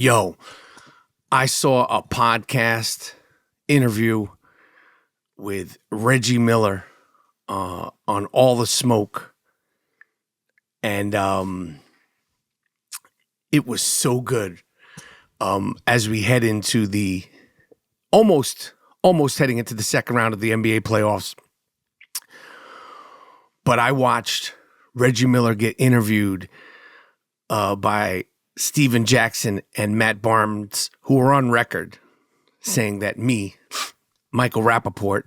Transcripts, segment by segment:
Yo, I saw a podcast interview with Reggie Miller on All the Smoke, and it was so good. As we head into the almost heading into the second round of the NBA playoffs, but I watched Reggie Miller get interviewed by Steven Jackson and Matt Barnes, who were on record saying that me, Michael Rapaport,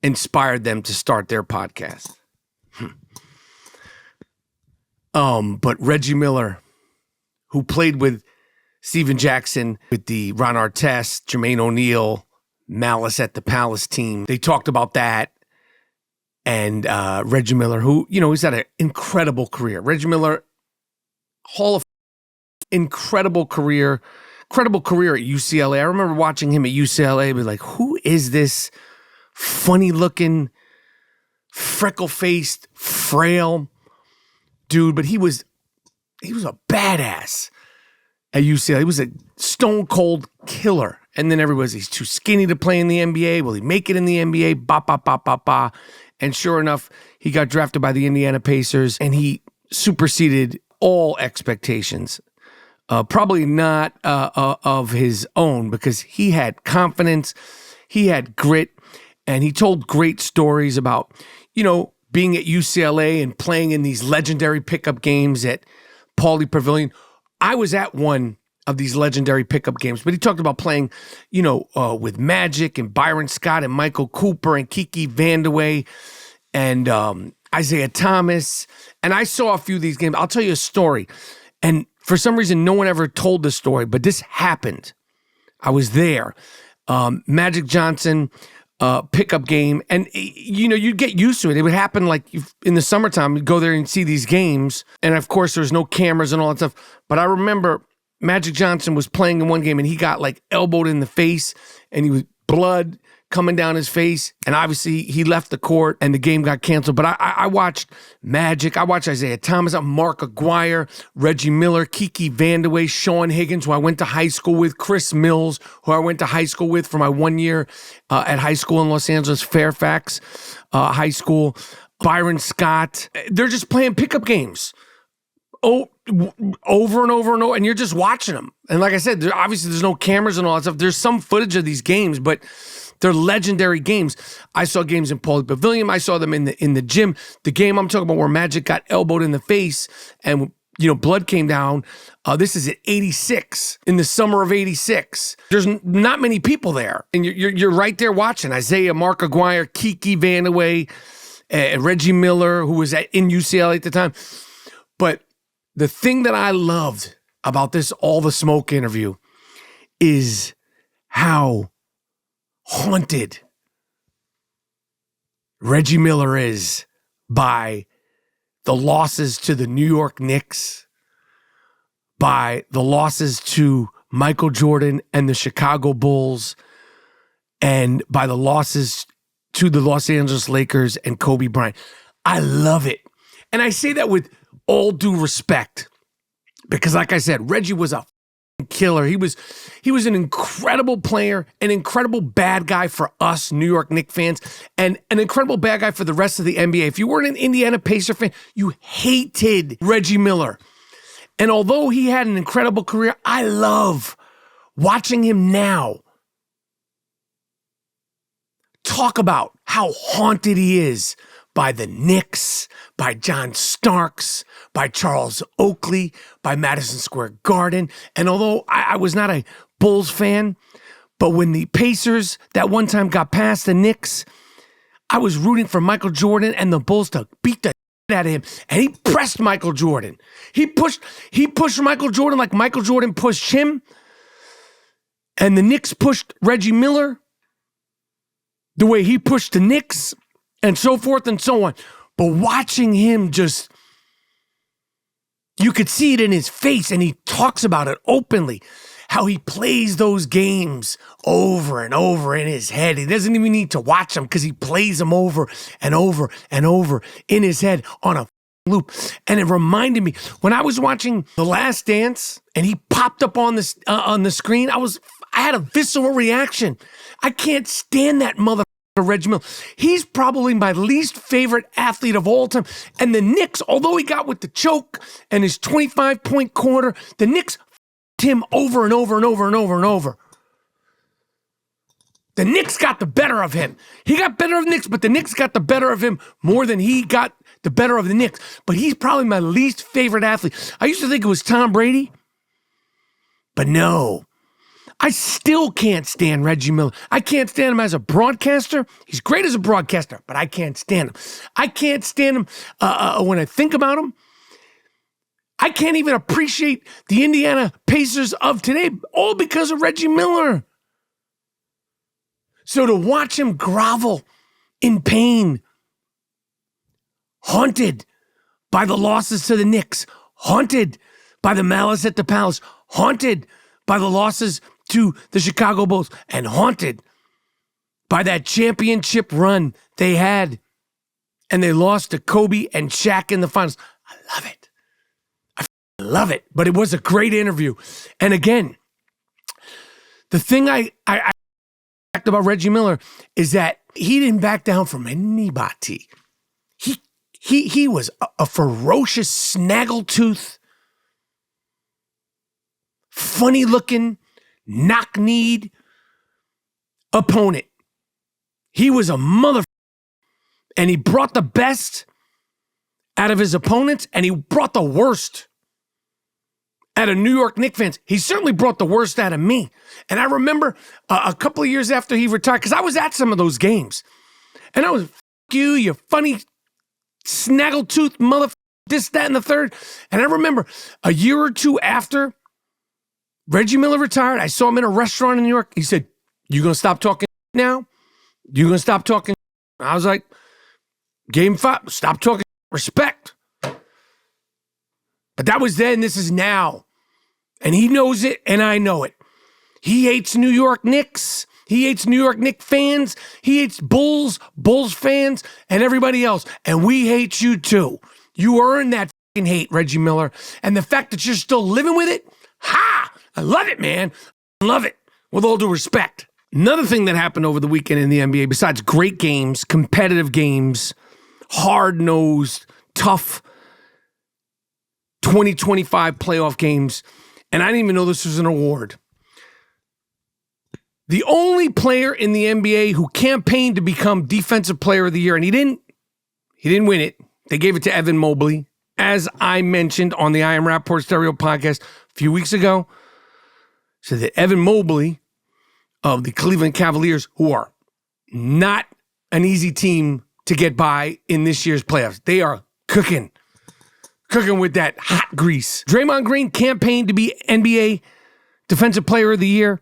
inspired them to start their podcast. But Reggie Miller, who played with Steven Jackson, with the Ron Artest, Jermaine O'Neal, Malice at the Palace team, they talked about that. And Reggie Miller, who, he's had an incredible career. Reggie Miller, Hall of incredible career at UCLA. I remember watching him at UCLA, be like, who is this funny-looking, freckle-faced, frail dude? But he was a badass at UCLA. He was a stone-cold killer. And then everybody's, he's too skinny to play in the NBA. Will he make it in the NBA? Ba, ba, ba, ba, ba. And sure enough, he got drafted by the Indiana Pacers, and he superseded all expectations. Probably not of his own, because he had confidence, he had grit, and he told great stories about, being at UCLA and playing in these legendary pickup games at Pauley Pavilion. I was at one of these legendary pickup games, but he talked about playing, with Magic and Byron Scott and Michael Cooper and Kiki Vandeweghe and Isaiah Thomas. And I saw a few of these games. I'll tell you a story. And for some reason, no one ever told the story, but this happened. I was there. Magic Johnson pickup game. And, you'd get used to it. It would happen like in the summertime, you'd go there and see these games. And, of course, there's no cameras and all that stuff. But I remember Magic Johnson was playing in one game, and he got, elbowed in the face, and he was blood coming down his face, and obviously he left the court and the game got canceled. But I watched Magic, I watched Isaiah Thomas, Mark Aguirre, Reggie Miller, Kiki Vandeweghe, Sean Higgins, who I went to high school with, Chris Mills, who I went to high school with for my 1 year at high school in Los Angeles, Fairfax High School, Byron Scott. They're just playing pickup games. Over and over and over, and you're just watching them. And like I said, obviously there's no cameras and all that stuff. There's some footage of these games, but they're legendary games. I saw games in Pauley Pavilion. I saw them in the gym. The game I'm talking about where Magic got elbowed in the face and blood came down. This is at 86, in the summer of 86. There's not many people there, and you're right there watching. Isaiah, Mark Aguirre, Kiki Vandeweghe, Reggie Miller, who was in UCLA at the time. But the thing that I loved about this All the Smoke interview is how haunted Reggie Miller is by the losses to the New York Knicks, by the losses to Michael Jordan and the Chicago Bulls, and by the losses to the Los Angeles Lakers and Kobe Bryant. I love it. And I say that with all due respect, because like I said, Reggie was a killer. He was an incredible player, an incredible bad guy for us New York Knicks fans, and an incredible bad guy for the rest of the NBA. If you weren't an Indiana Pacer fan, you hated Reggie Miller. And although he had an incredible career, I love watching him now talk about how haunted he is by the Knicks, by John Starks, by Charles Oakley, by Madison Square Garden. And although I was not a Bulls fan, but when the Pacers that one time got past the Knicks, I was rooting for Michael Jordan and the Bulls to beat the shit out of him. And he pressed Michael Jordan. He pushed Michael Jordan like Michael Jordan pushed him. And the Knicks pushed Reggie Miller the way he pushed the Knicks, and so forth and so on. But watching him you could see it in his face, and he talks about it openly, how he plays those games over and over in his head. He doesn't even need to watch them because he plays them over and over and over in his head on a loop. And it reminded me, when I was watching The Last Dance, and he popped up on the screen, I had a visceral reaction. I can't stand that motherfucker, Reggie Miller. He's probably my least favorite athlete of all time. And the Knicks, although he got with the choke and his 25-point quarter, the Knicks f***ed him over and over and over and over and over. The Knicks got the better of him. He got better of the Knicks, but the Knicks got the better of him more than he got the better of the Knicks. But he's probably my least favorite athlete. I used to think it was Tom Brady, but no. I still can't stand Reggie Miller. I can't stand him as a broadcaster. He's great as a broadcaster, but I can't stand him. I can't stand him when I think about him. I can't even appreciate the Indiana Pacers of today, all because of Reggie Miller. So to watch him grovel in pain, haunted by the losses to the Knicks, haunted by the malice at the Palace, haunted by the losses to the Chicago Bulls, and haunted by that championship run they had, and they lost to Kobe and Shaq in the finals. I love it. I love it. But it was a great interview. And again, the thing I about Reggie Miller is that he didn't back down from anybody. He was a ferocious, snaggletooth, funny-looking, knock-kneed opponent. He was a motherfucker, and he brought the best out of his opponents, and he brought the worst out of New York Knicks fans. He certainly brought the worst out of me. And I remember a couple of years after he retired, because I was at some of those games, and I was, "F you, you funny snaggletooth motherfucker, this, that, and the third." And I remember a year or two after Reggie Miller retired, I saw him in a restaurant in New York. He said, "You gonna stop talking now? You gonna stop talking?" I was like, "Game 5, stop talking, respect." But that was then, this is now. And he knows it, and I know it. He hates New York Knicks. He hates New York Knicks fans. He hates Bulls fans, and everybody else. And we hate you too. You earned that fucking hate, Reggie Miller. And the fact that you're still living with it, ha! I love it, man. I love it. With all due respect. Another thing that happened over the weekend in the NBA, besides great games, competitive games, hard-nosed, tough 2025 playoff games, and I didn't even know this was an award. The only player in the NBA who campaigned to become Defensive Player of the Year, and he didn't win it. They gave it to Evan Mobley, as I mentioned on the I Am Rapaport Stereo podcast a few weeks ago. So that Evan Mobley of the Cleveland Cavaliers, who are not an easy team to get by in this year's playoffs. They are cooking with that hot grease. Draymond Green campaigned to be NBA Defensive Player of the Year.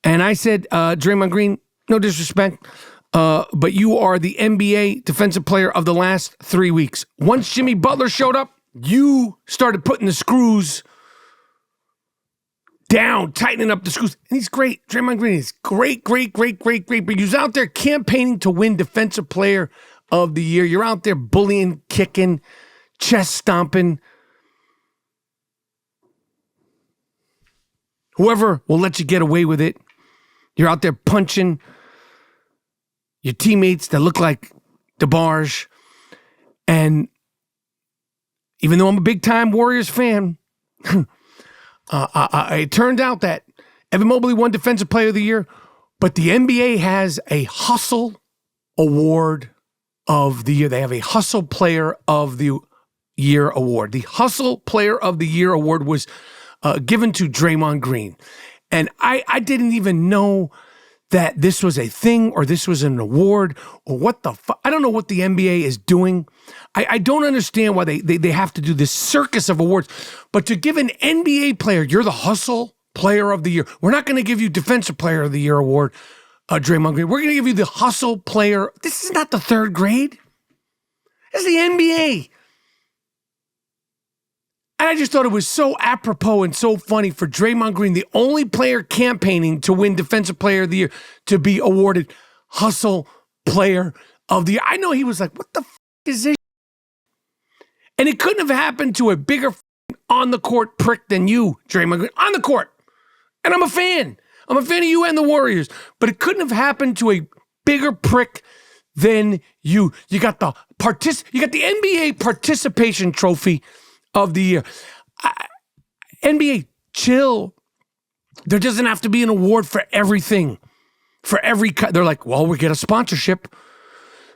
And I said, Draymond Green, no disrespect, but you are the NBA Defensive Player of the last 3 weeks. Once Jimmy Butler showed up, you started putting the screws down, tightening up the screws. And he's great. Draymond Green is great. But he's out there campaigning to win Defensive Player of the Year. You're out there bullying, kicking, chest stomping. Whoever will let you get away with it. You're out there punching your teammates that look like DeBarge. And even though I'm a big-time Warriors fan, it turned out that Evan Mobley won Defensive Player of the Year, but the NBA has a Hustle Award of the Year. They have a Hustle Player of the Year award. The Hustle Player of the Year award was given to Draymond Green. And I didn't even know that this was a thing or this was an award or what the fuck. I don't know what the NBA is doing. I don't understand why they have to do this circus of awards. But to give an NBA player, you're the Hustle Player of the Year. We're not going to give you Defensive Player of the Year award, Draymond Green. We're going to give you the Hustle Player. This is not the third grade. It's the NBA. And I just thought it was so apropos and so funny for Draymond Green, the only player campaigning to win Defensive Player of the Year, to be awarded Hustle Player of the Year. I know he was like, what the f*** is this? And it couldn't have happened to a bigger on the court prick than you, Draymond Green, on the court. And I'm a fan. I'm a fan of you and the Warriors. But it couldn't have happened to a bigger prick than you. You got the NBA participation trophy of the year. NBA, chill. There doesn't have to be an award for everything. For every cut. They're like, well, we get a sponsorship.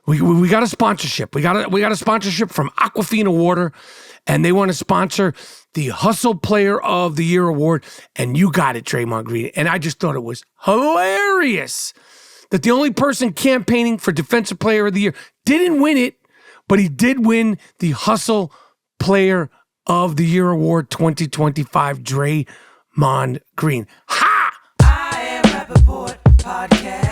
We got a sponsorship. We got a sponsorship from Aquafina Water, and they want to sponsor the Hustle Player of the Year award, and you got it, Draymond Green. And I just thought it was hilarious that the only person campaigning for Defensive Player of the Year didn't win it, but he did win the Hustle Player of the Year award 2025, Draymond Green. Ha! I am Rapaport Podcast.